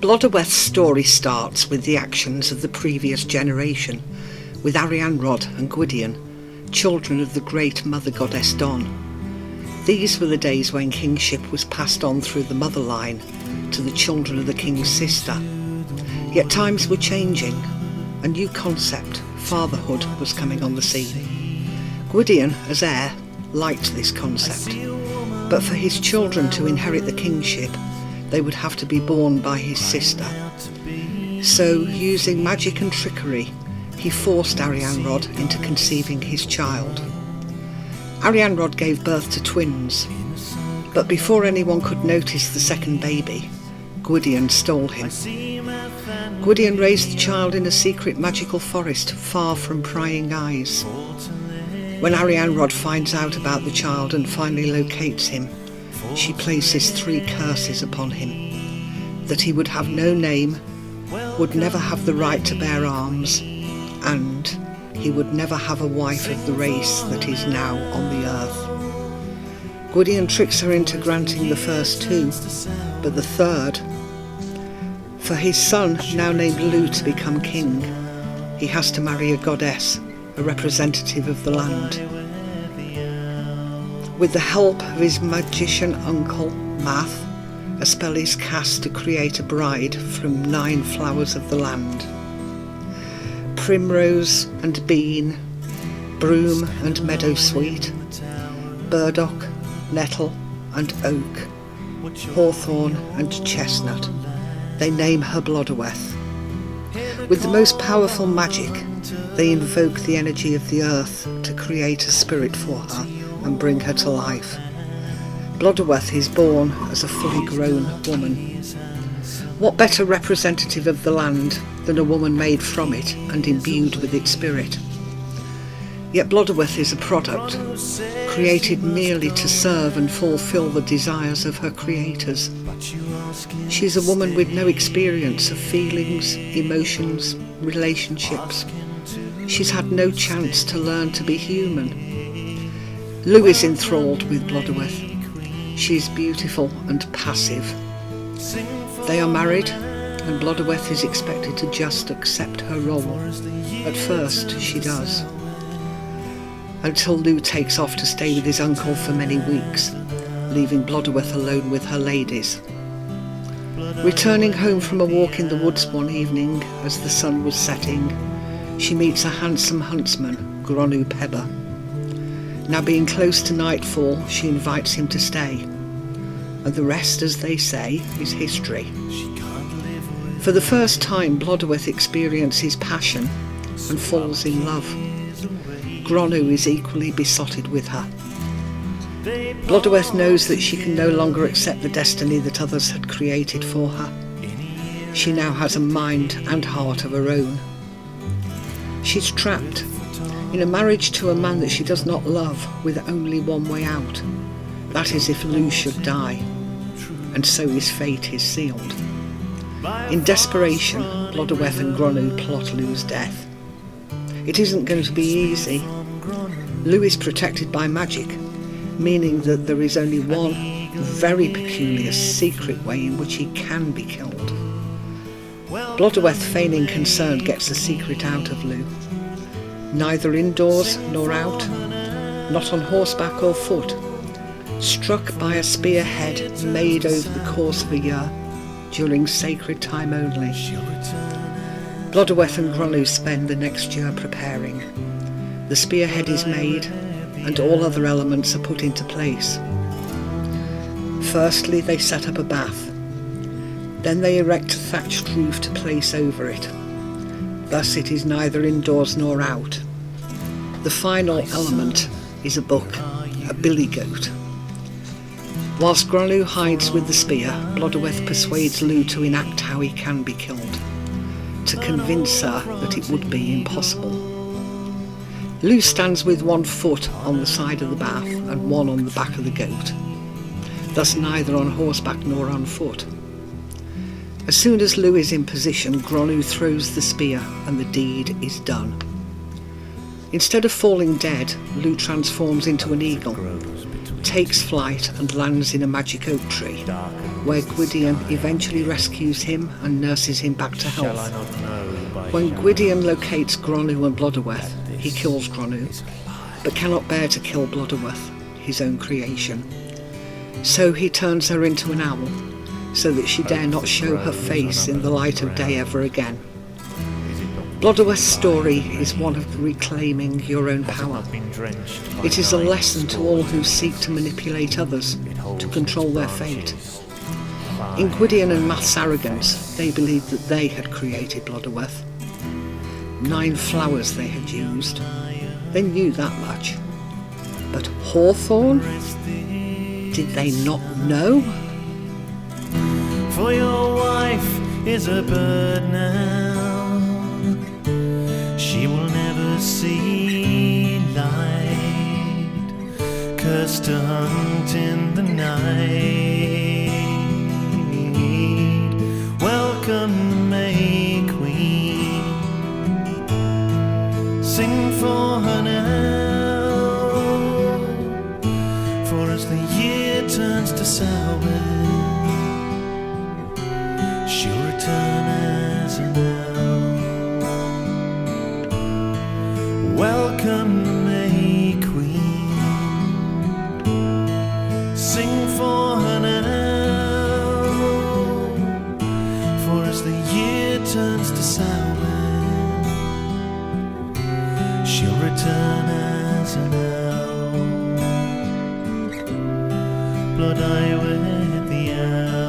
Blodeuwedd's story starts with the actions of the previous generation, with Arianrhod and Gwydion, children of the great mother goddess Don. These were the days when kingship was passed on through the mother line to the children of the king's sister. Yet times were changing. A new concept, fatherhood, was coming on the scene. Gwydion, as heir, liked this concept, but for his children to inherit the kingship, they would have to be born by his sister. So, using magic and trickery, he forced Arianrhod into conceiving his child. Arianrhod gave birth to twins, but before anyone could notice the second baby, Gwydion stole him. Gwydion raised the child in a secret magical forest far from prying eyes. When Arianrhod finds out about the child and finally locates him, she places 3 curses upon him: that he would have no name, would never have the right to bear arms, and he would never have a wife of the race that is now on the earth. Gwydion tricks her into granting the first 2, but the third. For his son, now named Lu, to become king, he has to marry a goddess, a representative of the land. With the help of his magician uncle, Math, a spell is cast to create a bride from 9 flowers of the land: primrose and bean, broom and meadowsweet, burdock, nettle and oak, hawthorn and chestnut. They name her Blodeuwedd. With the most powerful magic, they invoke the energy of the earth to create a spirit for her and bring her to life. Blodeuwedd is born as a fully grown woman. What better representative of the land than a woman made from it and imbued with its spirit? Yet Blodeuwedd is a product, created merely to serve and fulfill the desires of her creators. She is a woman with no experience of feelings, emotions, relationships. She's had no chance to learn to be human. Lu is enthralled with Blodeuwedd. She is beautiful and passive. They are married, and Blodeuwedd is expected to just accept her role. At first, she does, until Lu takes off to stay with his uncle for many weeks, leaving Blodeuwedd alone with her ladies. Returning home from a walk in the woods one evening as the sun was setting, she meets a handsome huntsman, Gronu Pebba. Now being close to nightfall, she invites him to stay, and the rest, as they say, is history. For the first time, Blodeuwedd experiences passion and falls in love. Gronu is equally besotted with her. Blodeuwedd knows that she can no longer accept the destiny that others had created for her. She now has a mind and heart of her own. She's trapped in a marriage to a man that she does not love, with only one way out. That is if Lu should die, and so his fate is sealed. In desperation, Blodeuwedd and Gronu plot Lu's death. It isn't going to be easy. Lu is protected by magic, meaning that there is only one very peculiar secret way in which he can be killed. Blodeuwedd, feigning concern, gets the secret out of Lu. Neither indoors nor out, not on horseback or foot, struck by a spearhead made over the course of a year, during sacred time only. Blodeuwedd and Gronu spend the next year preparing. The spearhead is made, and all other elements are put into place. Firstly, they set up a bath. Then they erect a thatched roof to place over it. Thus it is neither indoors nor out. The final element is a book, a billy goat. Whilst Gronu hides with the spear, Blodeuwedd persuades Lu to enact how he can be killed, to convince her that it would be impossible. Lu stands with one foot on the side of the bath and one on the back of the goat, thus neither on horseback nor on foot. As soon as Lugh is in position, Gronw throws the spear and the deed is done. Instead of falling dead, Lugh transforms into an eagle, takes flight and lands in a magic oak tree, where Gwydion eventually rescues him and nurses him back to health. When Gwydion locates Gronw and Blodeuwedd, he kills Gronw, but cannot bear to kill Blodeuwedd, his own creation. So he turns her into an owl, so that she dare not show her face in the light of day ever again. Blodeuwedd's story is one of reclaiming your own power. It is a lesson to all who seek to manipulate others, to control their fate. In Gwydion and Math's arrogance, they believed that they had created Blodeuwedd. 9 flowers they had used. They knew that much. But Hawthorne? Did they not know? For your wife is a bird now. She will never see light, cursed to hunt in the night. Welcome the May Queen. Sing for her now, for as the year turns to sour, she'll return as an owl. Welcome the May Queen. Sing for her now, for as the year turns to sour, she'll return as an owl. Blodeuwedd the owl.